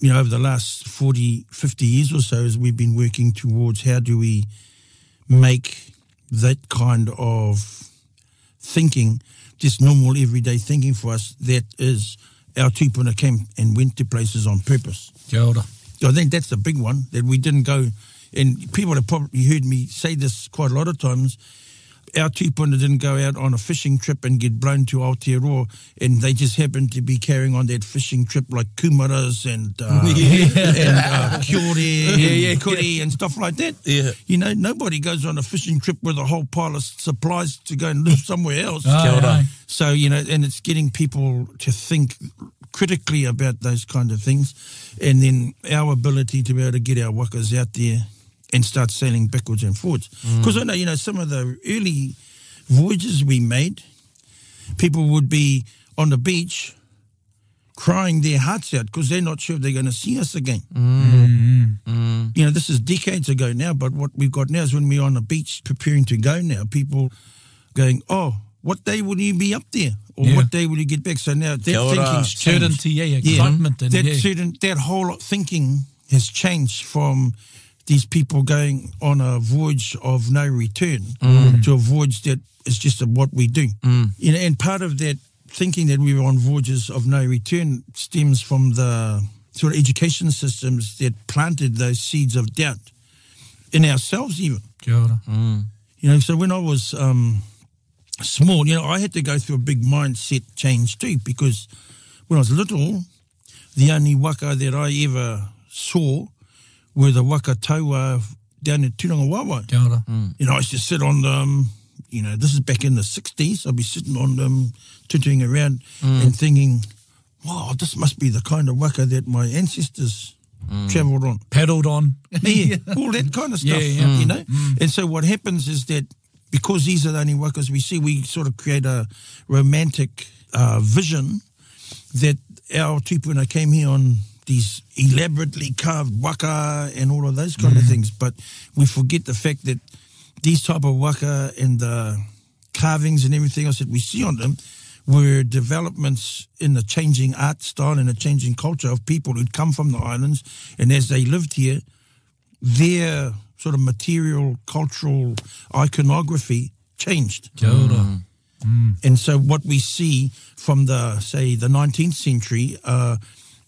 over the last 40, 50 years or so, as we've been working towards how do we make that kind of thinking, just normal everyday thinking for us, that is our tūpuna came and went to places on purpose. Kia ora. I think that's the big one, that we didn't go, and people have probably heard me say this quite a lot of times, our tūpuna didn't go out on a fishing trip and get blown to Aotearoa, and they just happened to be carrying on that fishing trip like kumaras and kiore and kuri and stuff like that. Yeah. Nobody goes on a fishing trip with a whole pile of supplies to go and live somewhere else. Kia ora. So, and it's getting people to think critically about those kind of things, and then our ability to be able to get our wakas out there and start sailing backwards and forwards. Because I know, some of the early voyages we made, people would be on the beach crying their hearts out because they're not sure if they're going to see us again. This is decades ago now, but what we've got now is when we're on the beach preparing to go now, people going, oh, what day will you be up there? Or what day will you get back? So now that thinking's changed. Certainty, excitement. That whole thinking has changed from these people going on a voyage of no return to a voyage that is just what we do. And part of that thinking that we were on voyages of no return stems from the sort of education systems that planted those seeds of doubt in ourselves even. Kia ora. So when I was small, I had to go through a big mindset change too, because when I was little, the only waka that I ever saw were the waka taua down at Rongomaiwahine. Kia ora. I used to sit on them, this is back in the 60s, I'd be sitting on them, tutuing around and thinking, wow, this must be the kind of waka that my ancestors travelled on. Paddled on. Yeah, all that kind of stuff, And so what happens is that because these are the only wakas we see, we sort of create a romantic vision that our tūpuna came here on these elaborately carved waka and all of those kind of things. But we forget the fact that these type of waka and the carvings and everything else that we see on them were developments in the changing art style and the changing culture of people who'd come from the islands. And as they lived here, their sort of material, cultural iconography changed. Kia ora. And so what we see from the 19th century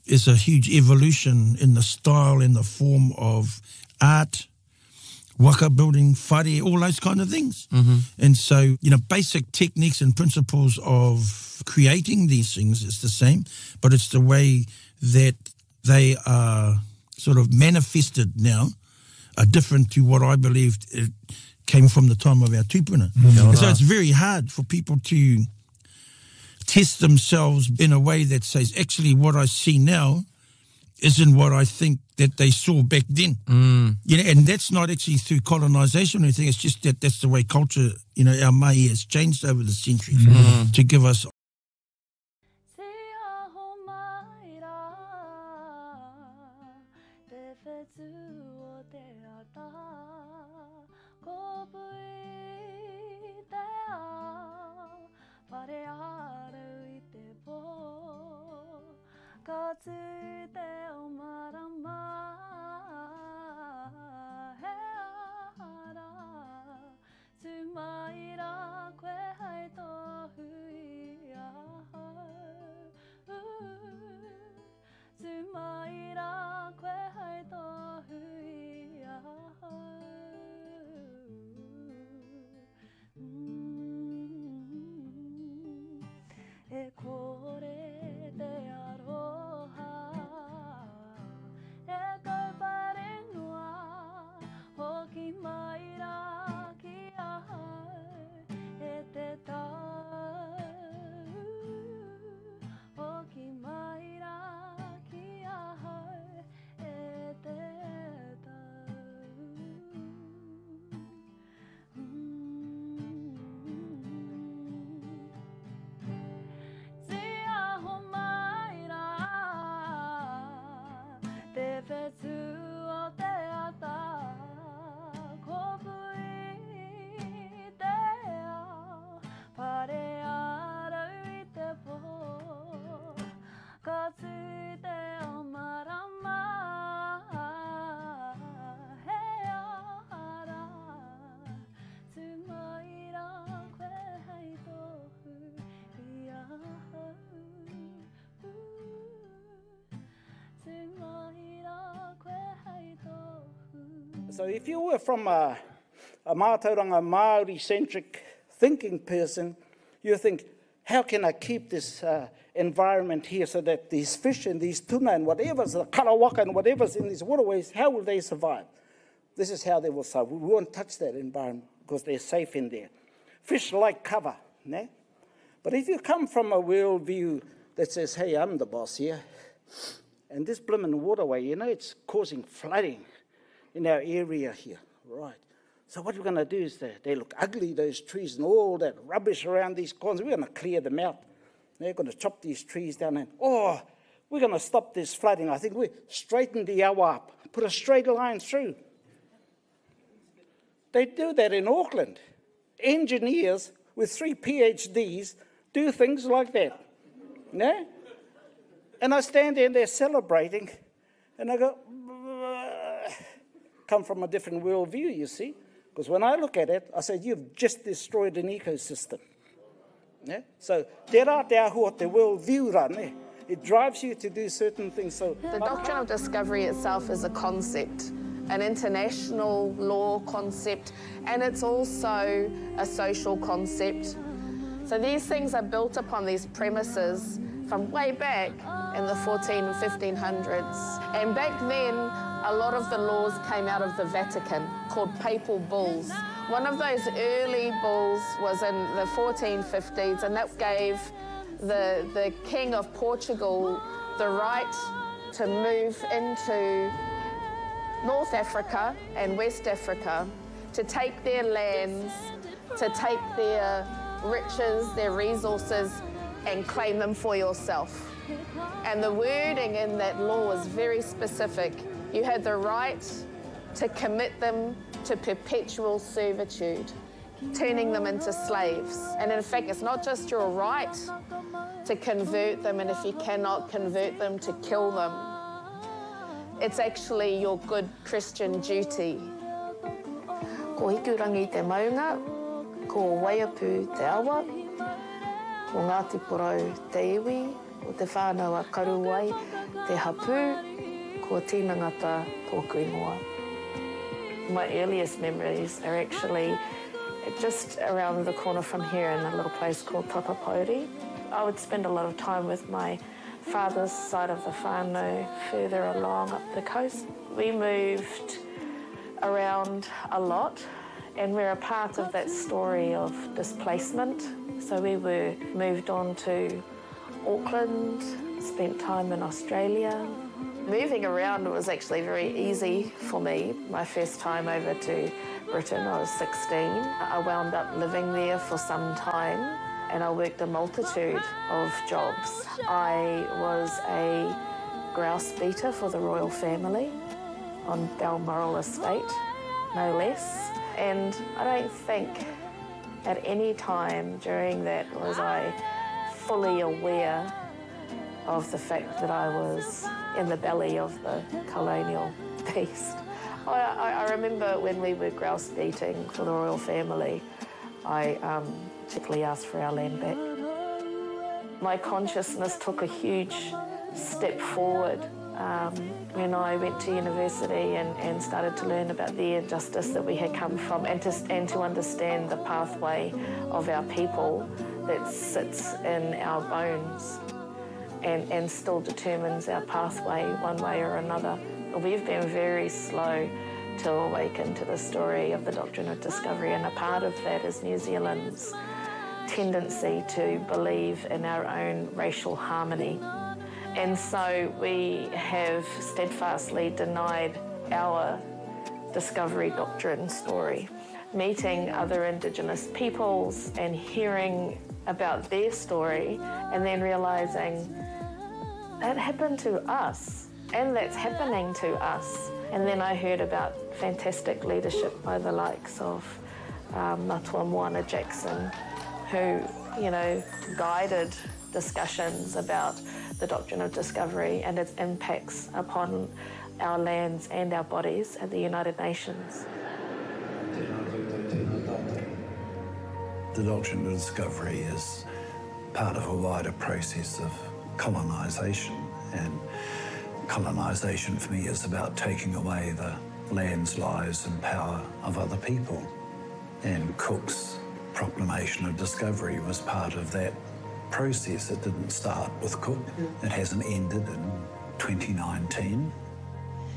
is a huge evolution in the style and the form of art, waka building, whare, all those kind of things. And so, basic techniques and principles of creating these things is the same, but it's the way that they are sort of manifested now are different to what I believed it came from the time of our tūpuna. So it's very hard for people to test themselves in a way that says, actually, what I see now isn't what I think that they saw back then. And that's not actually through colonisation or anything. It's just that that's the way culture, our mai has changed over the centuries to give us. So if you were from a Mātauranga Māori-centric thinking person, you think, how can I keep this environment here so that these fish and these tuna and whatever's, the karawaka and whatever's in these waterways, how will they survive? This is how they will survive. We won't touch that environment because they're safe in there. Fish like cover, né? But if you come from a worldview that says, hey, I'm the boss here, and this blimmin' waterway, you know, it's causing flooding in our area here, right? So what we're going to do is they look ugly, those trees and all that rubbish around these corners. We're going to clear them out. They're going to chop these trees down and, we're going to stop this flooding. I think we straighten the awa up, put a straight line through. They do that in Auckland. Engineers with 3 PhDs do things like that. No? And I stand there and they're celebrating, and I go, come from a different worldview, you see. Because when I look at it, I say, you've just destroyed an ecosystem. Yeah? So, te rā te ahua te worldview rā, ne? It drives you to do certain things. So, the doctrine of discovery itself is a concept, an international law concept, and it's also a social concept. So these things are built upon these premises from way back in the 14 and 1500s. And back then, a lot of the laws came out of the Vatican, called papal bulls. One of those early bulls was in the 1450s, and that gave the King of Portugal the right to move into North Africa and West Africa, to take their lands, to take their riches, their resources, and claim them for yourself. And the wording in that law was very specific. You had the right to commit them to perpetual servitude, turning them into slaves. And in fact, it's not just your right to convert them, and if you cannot convert them, to kill them. It's actually your good Christian duty. Ko hikurangi te maunga, ko waiapu te awa, ko Ngāti Porou te iwi, o te whānau a karuwai, te hapu, ko tīnangata tōku ingoa. My earliest memories are actually just around the corner from here in a little place called Tapapauri. I would spend a lot of time with my father's side of the whānau further along up the coast. We moved around a lot, and we're a part of that story of displacement. So we were moved on to Auckland, spent time in Australia. Moving around was actually very easy for me. My first time over to Britain, I was 16. I wound up living there for some time, and I worked a multitude of jobs. I was a grouse beater for the royal family on Balmoral Estate, no less. And I don't think at any time during that was I fully aware of the fact that I was in the belly of the colonial beast. I remember when we were grouse beating for the royal family, I particularly asked for our land back. My consciousness took a huge step forward when I went to university and started to learn about the injustice that we had come from, and to understand the pathway of our people that sits in our bones and still determines our pathway one way or another. We've been very slow to awaken to the story of the doctrine of discovery, and a part of that is New Zealand's tendency to believe in our own racial harmony. And so we have steadfastly denied our discovery doctrine story. Meeting other Indigenous peoples and hearing about their story, and then realising that happened to us, and that's happening to us. And then I heard about fantastic leadership by the likes of Matua Moana Jackson, who, guided discussions about the doctrine of discovery and its impacts upon our lands and our bodies at the United Nations. The doctrine of discovery is part of a wider process of colonisation, and colonisation for me is about taking away the lands, lives and power of other people. And Cook's proclamation of discovery was part of that process. It didn't start with Cook. It hasn't ended in 2019.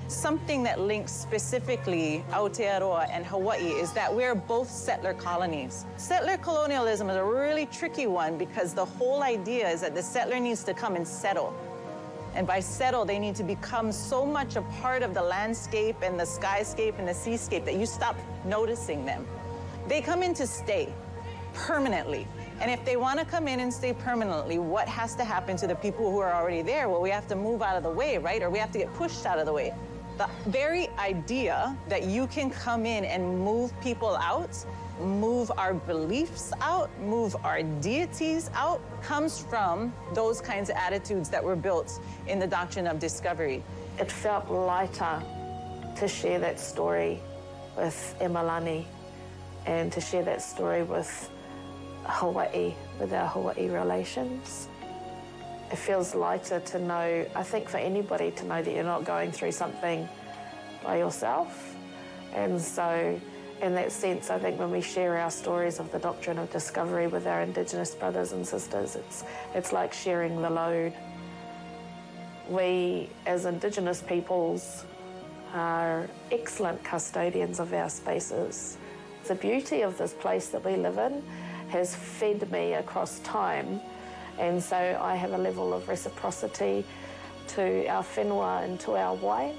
Something that links specifically Aotearoa and Hawaii is that we're both settler colonies. Settler colonialism is a really tricky one because the whole idea is that the settler needs to come and settle. And by settle, they need to become so much a part of the landscape and the skyscape and the seascape that you stop noticing them. They come in to stay permanently. And if they want to come in and stay permanently, what has to happen to the people who are already there? Well, we have to move out of the way, right? Or we have to get pushed out of the way. The very idea that you can come in and move people out, move our beliefs out, move our deities out, comes from those kinds of attitudes that were built in the doctrine of discovery. It felt lighter to share that story with Emalani and to share that story with Hawaii, with our Hawaii relations. It feels lighter to know, I think for anybody to know that you're not going through something by yourself. And so in that sense, I think when we share our stories of the doctrine of discovery with our Indigenous brothers and sisters, it's like sharing the load. We, as Indigenous peoples, are excellent custodians of our spaces. The beauty of this place that we live in has fed me across time, and so I have a level of reciprocity to our whenua and to our wai,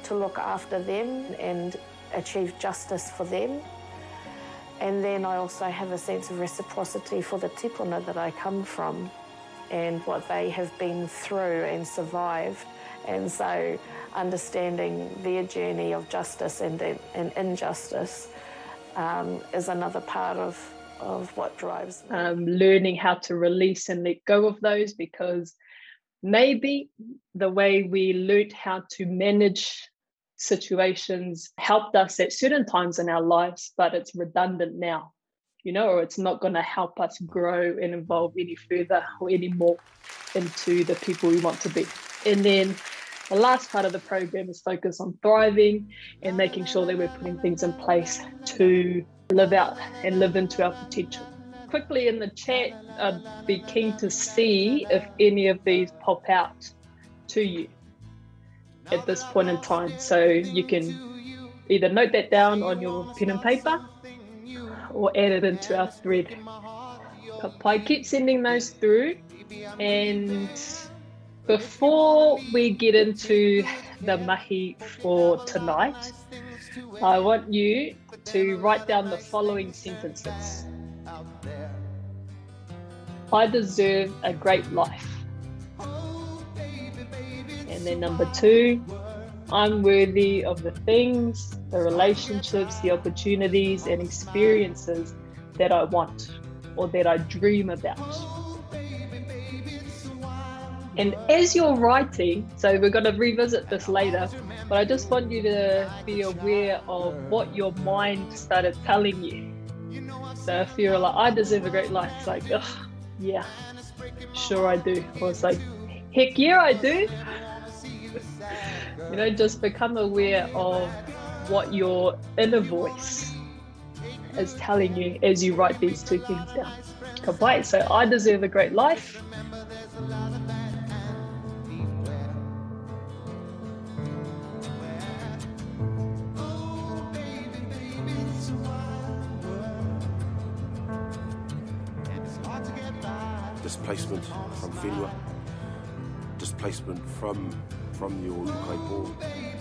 to look after them and achieve justice for them. And then I also have a sense of reciprocity for the tipuna that I come from and what they have been through and survived. And so understanding their journey of justice and injustice is another part of what drives me. Learning how to release and let go of those, because maybe the way we learned how to manage situations helped us at certain times in our lives, but it's redundant now, you know, or it's not going to help us grow and evolve any further or any more into the people we want to be. And then the last part of the program is focused on thriving and making sure that we're putting things in place to live out and live into our potential. Quickly in the chat, I'd be keen to see if any of these pop out to you at this point in time. So you can either note that down on your pen and paper or add it into our thread. Pai, keep sending those through. And before we get into the mahi for tonight, I want you to write down the following sentences. I deserve a great life. And then number 2, I'm worthy of the things, the relationships, the opportunities and experiences that I want or that I dream about. And as you're writing, so we're going to revisit this later, but I just want you to be aware of what your mind started telling you. So if you're like, I deserve a great life, it's like, ugh, yeah, sure I do. Or it's like, heck yeah, I do. You know, just become aware of what your inner voice is telling you as you write these 2 things down. Kapai, so I deserve a great life. Displacement from whenua, displacement from your ukaipo,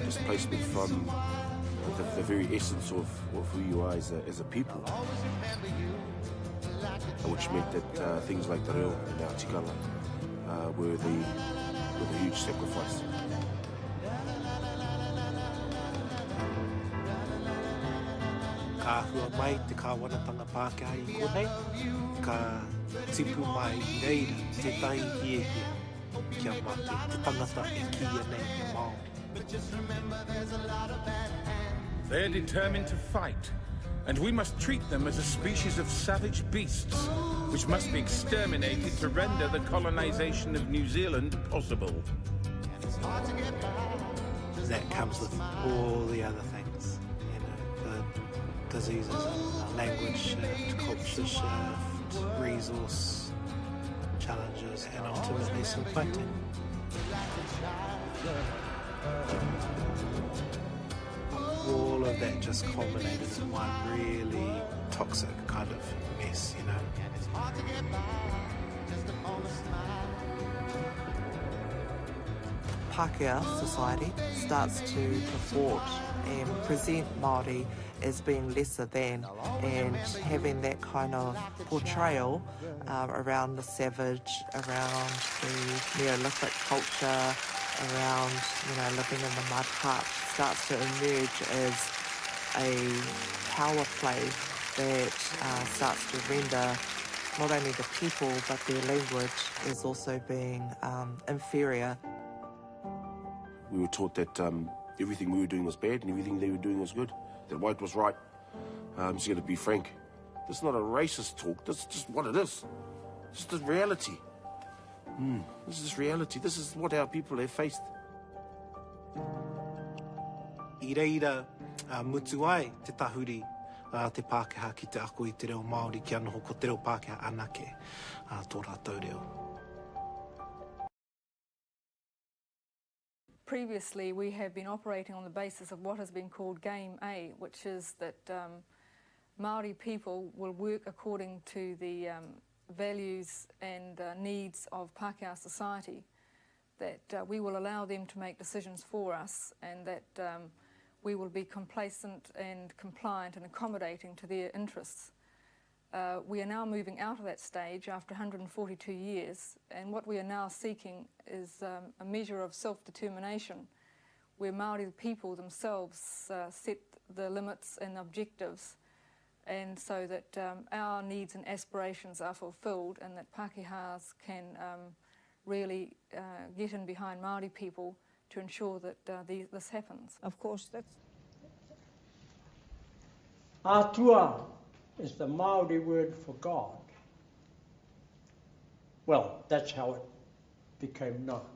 displacement from the very essence of who you are as a people, which meant that things like the reo and the atikala were the huge sacrifice. Ka hua mai te kāwanatanga Pākehā I konei, ka tipu mai reira te tai hie kia mate, te tangata e kia nei Māori. They're determined to fight, and we must treat them as a species of savage beasts, which must be exterminated to render the colonisation of New Zealand possible. That comes with all the other things. diseases and language shift, culture shift, resource challenges, and ultimately some fighting. All of that just culminated in one really toxic kind of mess, you know. Pākehā society starts to purport and present Māori as being lesser than, and having that kind of portrayal around the savage, around the Neolithic culture, around, you know, living in the mud hut, starts to emerge as a power play that starts to render not only the people but their language is also being inferior. We were taught that everything we were doing was bad and everything they were doing was good, that white was right. I'm just going to be frank. This is not a racist talk, this is just what it is. This is the reality. This is reality. This is what our people have faced. I reira mutu ai te tahuri te Pākehā ki te ako I te reo Māori ki anoho ko te reo Pākehā anake tō rātou reo. Previously, we have been operating on the basis of what has been called Game A, which is that Māori people will work according to the values and needs of Pākehā society, that we will allow them to make decisions for us, and that we will be complacent and compliant and accommodating to their interests. We are now moving out of that stage after 142 years, and what we are now seeking is a measure of self-determination, where Māori people themselves set the limits and objectives, and so that our needs and aspirations are fulfilled, and that Pākehās can really get in behind Māori people to ensure that this happens. Of course, that's... Atua is the Māori word for God. Well, that's how it became known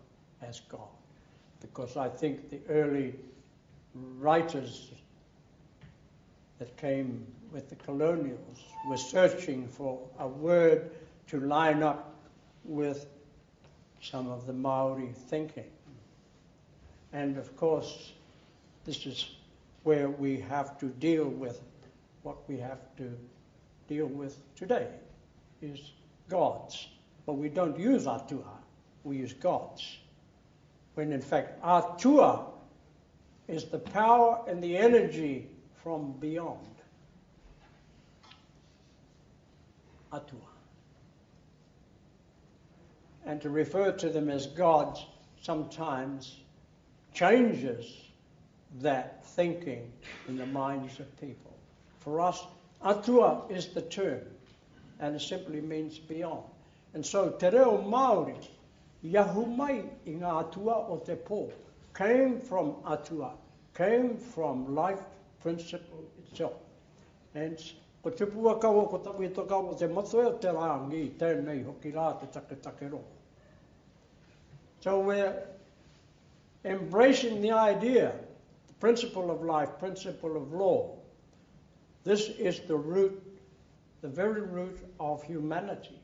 as God, because I think the early writers that came with the colonials were searching for a word to line up with some of the Māori thinking. And of course, this is where we have to deal with what we have to deal with today, is gods. But we don't use atua, we use gods. When in fact, atua is the power and the energy from beyond. Atua. And to refer to them as gods sometimes changes that thinking in the minds of people. For us, atua is the term, and it simply means beyond. And so, te reo Māori, Yahumai I ngā atua o te pō, came from atua, came from life principle itself. And ko te puakau ko tapu I tokau o te matoe o te rangi, tēnei hoki rā te take ro. So we're embracing the idea, the principle of life, principle of law. This is the root, the very root of humanity.